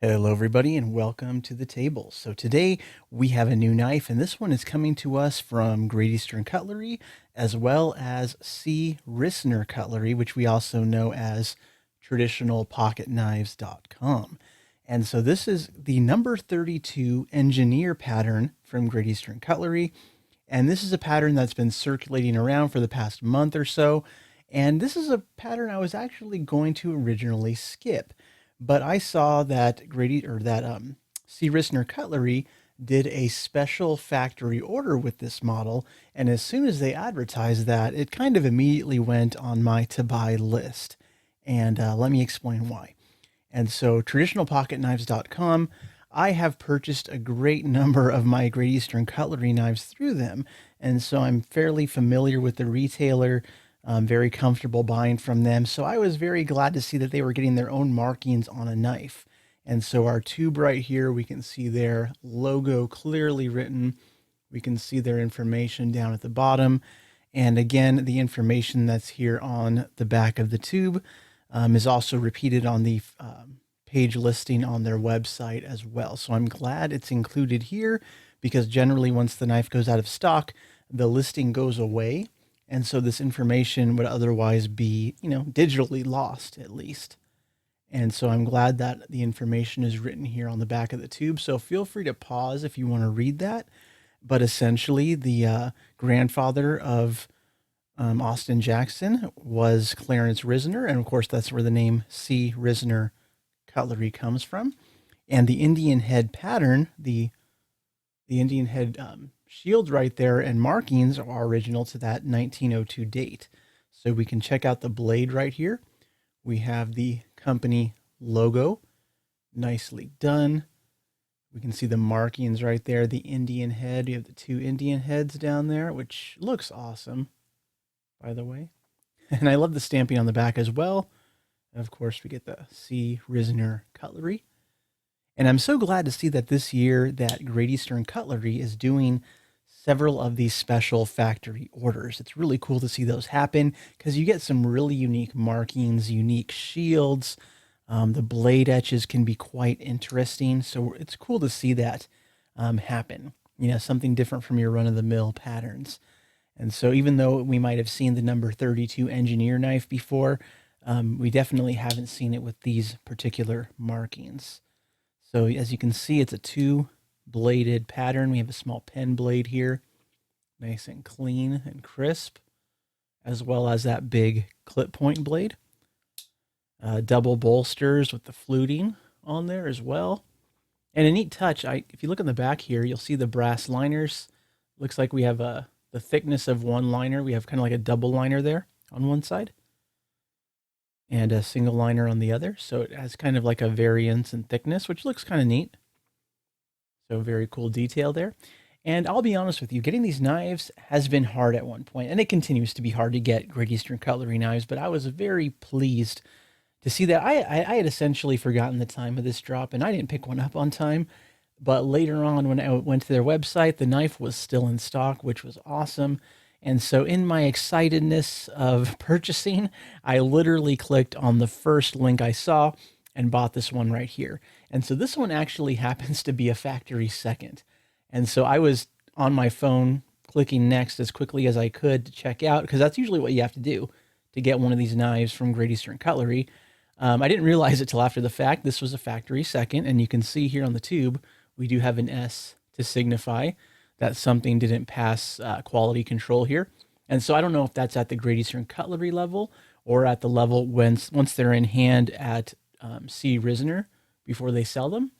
Hello, everybody, and welcome to the table. So today we have a new knife, and this one is coming to us from Great Eastern Cutlery, as well as Risner Cutlery, which we also know as traditionalpocketknives.com. And so this is the number 32 engineer pattern from Great Eastern Cutlery. And this is a pattern that's been circulating around for the past month or so. And this is a pattern I was actually going to originally skip, but I saw that C. Risner Cutlery did a special factory order with this model, and as soon as they advertised that, it kind of immediately went on my to buy list. And let me explain why. And so, traditionalpocketknives.com, I have purchased a great number of my Great Eastern Cutlery knives through them. And so I'm fairly familiar with the retailer. I'm very comfortable buying from them. So I was very glad to see that they were getting their own markings on a knife. And so our tube right here, we can see their logo clearly written. We can see their information down at the bottom. And again, the information that's here on the back of the tube is also repeated on the page listing on their website as well. So I'm glad it's included here, because generally once the knife goes out of stock, the listing goes away. And so this information would otherwise be, digitally lost at least. And so I'm glad that the information is written here on the back of the tube. So feel free to pause if you want to read that. But essentially, the grandfather of Austin Jackson was Clarence Risner. And of course, that's where the name C. Risner Cutlery comes from. And the Indian head pattern, the Indian head shield right there and markings are original to that 1902 date. So we can check out the blade right here. We have the company logo, nicely done. We can see the markings right there, the Indian head. You have the two Indian heads down there, which looks awesome, by the way. And I love the stamping on the back as well. And of course, we get the C. Risner Cutlery. And I'm so glad to see that this year that Great Eastern Cutlery is doing several of these special factory orders. It's really cool to see those happen, because you get some really unique markings, unique shields. The blade etches can be quite interesting. So it's cool to see that happen. Something different from your run-of-the-mill patterns. And so even though we might have seen the number 32 engineer knife before, we definitely haven't seen it with these particular markings. So as you can see, it's a two-bladed pattern. We have a small pen blade here, nice and clean and crisp, as well as that big clip point blade. Double bolsters with the fluting on there as well. And a neat touch, if you look on the back here, you'll see the brass liners. Looks like we have the thickness of one liner. We have kind of like a double liner there on one side, and a single liner on the other. So it has kind of like a variance in thickness, which looks kind of neat. So very cool detail there. And I'll be honest with you, getting these knives has been hard at one point, and it continues to be hard to get Great Eastern Cutlery knives, but I was very pleased to see that. I had essentially forgotten the time of this drop, and I didn't pick one up on time. But later on, when I went to their website, the knife was still in stock, which was awesome. And so in my excitedness of purchasing, I literally clicked on the first link I saw and bought this one right here. And so this one actually happens to be a factory second. And so I was on my phone clicking next as quickly as I could to check out, because that's usually what you have to do to get one of these knives from Great Eastern Cutlery. I didn't realize it till after the fact. This was a factory second, and you can see here on the tube, we do have an S to signify that something didn't pass quality control here. And so I don't know if that's at the Great Eastern Cutlery level, or at the level once they're in hand at C. Risner before they sell them.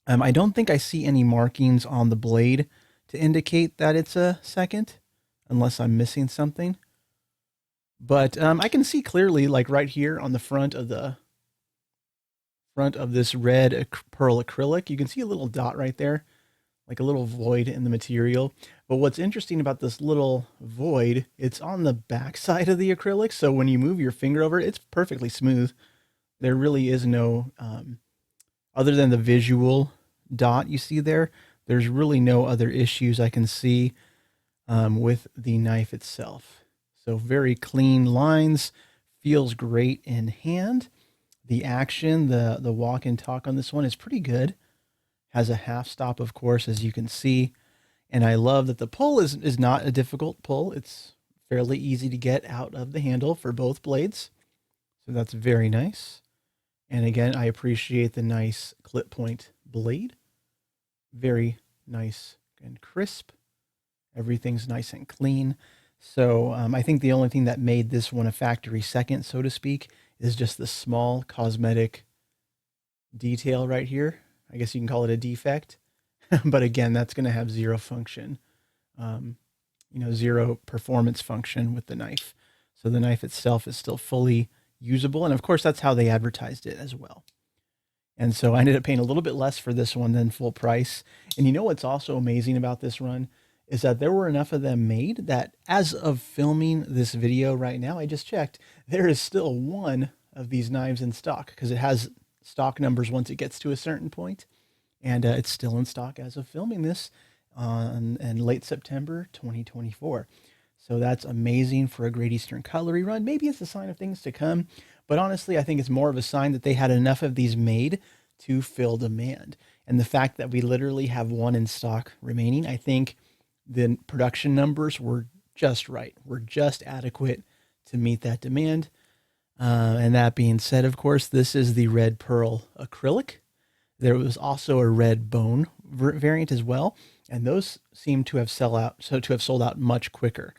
I don't think I see any markings on the blade to indicate that it's a second, unless I'm missing something. But I can see clearly, like right here on the front of this red pearl acrylic, you can see a little dot right there, like a little void in the material. But what's interesting about this little void, it's on the back side of the acrylic. So when you move your finger over it, it's perfectly smooth. There really is no, other than the visual dot you see there, there's really no other issues I can see with the knife itself. So very clean lines, feels great in hand. The action, the walk and talk on this one is pretty good. Has a half stop, of course, as you can see. And I love that the pull is not a difficult pull. It's fairly easy to get out of the handle for both blades. So that's very nice. And again, I appreciate the nice clip point blade. Very nice and crisp. Everything's nice and clean. So I think the only thing that made this one a factory second, so to speak, is just the small cosmetic detail right here. I guess you can call it a defect. But again, that's going to have zero function, zero performance function with the knife. So the knife itself is still fully usable. And of course, that's how they advertised it as well. And so I ended up paying a little bit less for this one than full price. And you know what's also amazing about this run is that there were enough of them made that as of filming this video right now, I just checked, there is still one of these knives in stock because it has stock numbers once it gets to a certain point. And it's still in stock as of filming this in late September 2024. So that's amazing for a Great Eastern Cutlery run. Maybe it's a sign of things to come, but honestly, I think it's more of a sign that they had enough of these made to fill demand. And the fact that we literally have one in stock remaining, I think the production numbers were just right. Were just adequate to meet that demand. And that being said, of course, this is the red pearl acrylic. There was also a red bone variant as well, and those seem to have sold out much quicker.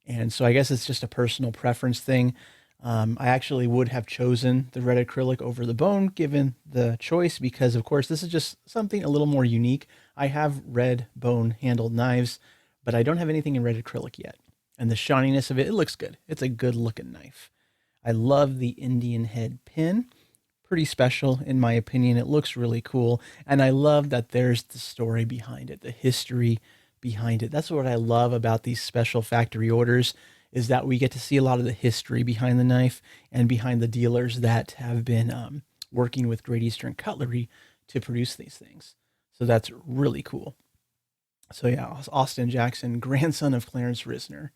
And so I guess it's just a personal preference thing. I actually would have chosen the red acrylic over the bone given the choice because, of course, this is just something a little more unique. I have red bone handled knives, but I don't have anything in red acrylic yet. And the shininess of it, it looks good. It's a good looking knife. I love the Indian head pin. Pretty special in my opinion. It looks really cool. And I love that there's the story behind it, the history behind it. That's what I love about these special factory orders is that we get to see a lot of the history behind the knife and behind the dealers that have been working with Great Eastern Cutlery to produce these things. So that's really cool. So yeah, Austin Jackson, grandson of Clarence Risner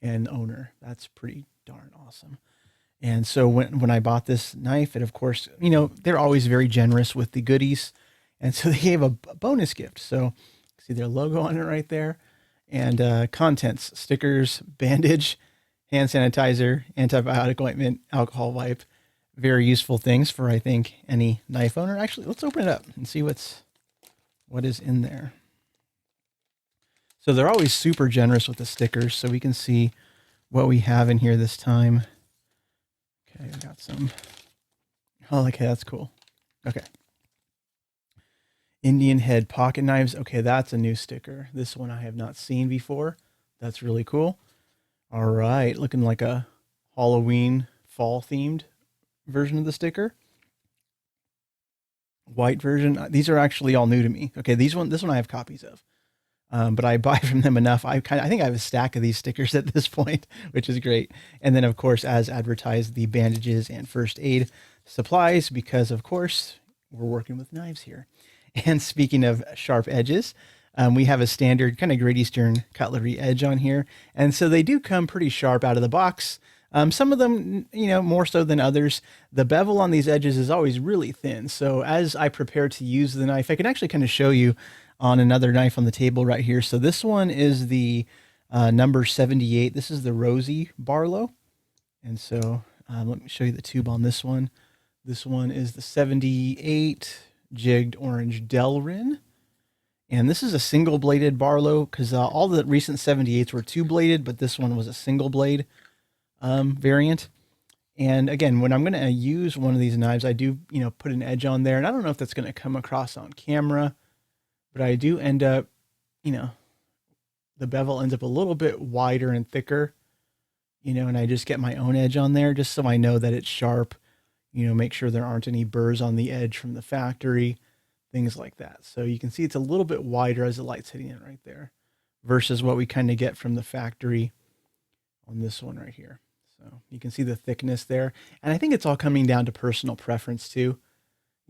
and owner. That's pretty darn awesome. And so when I bought this knife, and of course, they're always very generous with the goodies. And so they gave a bonus gift. So see their logo on it right there. And contents, stickers, bandage, hand sanitizer, antibiotic ointment, alcohol wipe. Very useful things for, I think, any knife owner. Actually, let's open it up and see what is in there. So they're always super generous with the stickers. So we can see what we have in here this time. Okay, I got some. Oh, okay, that's cool. Okay. Indian head pocket knives. Okay, that's a new sticker. This one I have not seen before. That's really cool. All right, looking like a Halloween fall themed version of the sticker. White version. These are actually all new to me. Okay, this one I have copies of. But I buy from them enough. I think I have a stack of these stickers at this point, which is great. And then, of course, as advertised, the bandages and first aid supplies, because, of course, we're working with knives here. And speaking of sharp edges, we have a standard kind of Great Eastern Cutlery edge on here. And so they do come pretty sharp out of the box. Some of them, more so than others. The bevel on these edges is always really thin. So as I prepare to use the knife, I can actually kind of show you on another knife on the table right here. So this one is the number 78. This is the Rosy Barlow. And so let me show you the tube on this one. This one is the 78 jigged orange Delrin. And this is a single bladed Barlow because all the recent 78s were two bladed, but this one was a single blade variant. And again, when I'm going to use one of these knives, I do, put an edge on there. And I don't know if that's going to come across on camera, but I do end up, the bevel ends up a little bit wider and thicker, and I just get my own edge on there just so I know that it's sharp, make sure there aren't any burrs on the edge from the factory, things like that. So you can see it's a little bit wider as the light's hitting it right there versus what we kind of get from the factory on this one right here. So you can see the thickness there. And I think it's all coming down to personal preference too.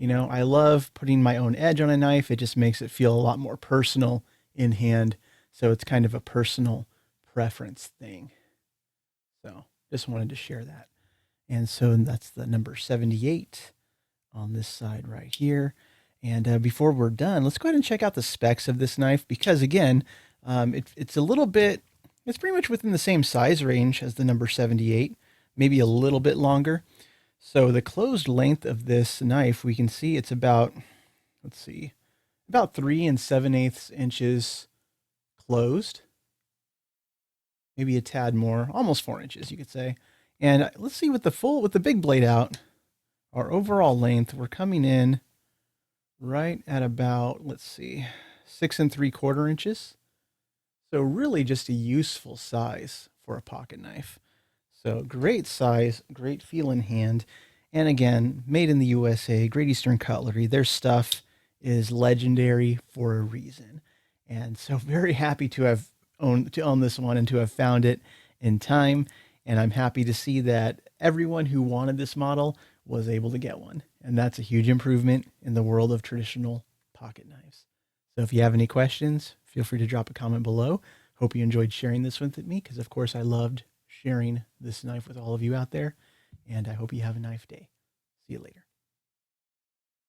I love putting my own edge on a knife. It just makes it feel a lot more personal in hand. So it's kind of a personal preference thing. So just wanted to share that. And so that's the number 78. on this side right here. And before we're done, let's go ahead and check out the specs of this knife because, again, it's a little bit, it's pretty much within the same size range as the number 78, maybe a little bit longer. So the closed length of this knife, we can see it's about, let's see, about 3 7/8 inches closed, maybe a tad more, almost 4 inches, you could say. And let's see with the big blade out, our overall length, we're coming in right at about, let's see, 6 3/4 inches. So really just a useful size for a pocket knife. So great size, great feel in hand. And again, made in the USA, Great Eastern Cutlery. Their stuff is legendary for a reason. And so very happy to own this one and to have found it in time. And I'm happy to see that everyone who wanted this model was able to get one. And that's a huge improvement in the world of traditional pocket knives. So if you have any questions, feel free to drop a comment below. Hope you enjoyed sharing this with me because, of course, I loved sharing this knife with all of you out there. And I hope you have a nice day. See you later.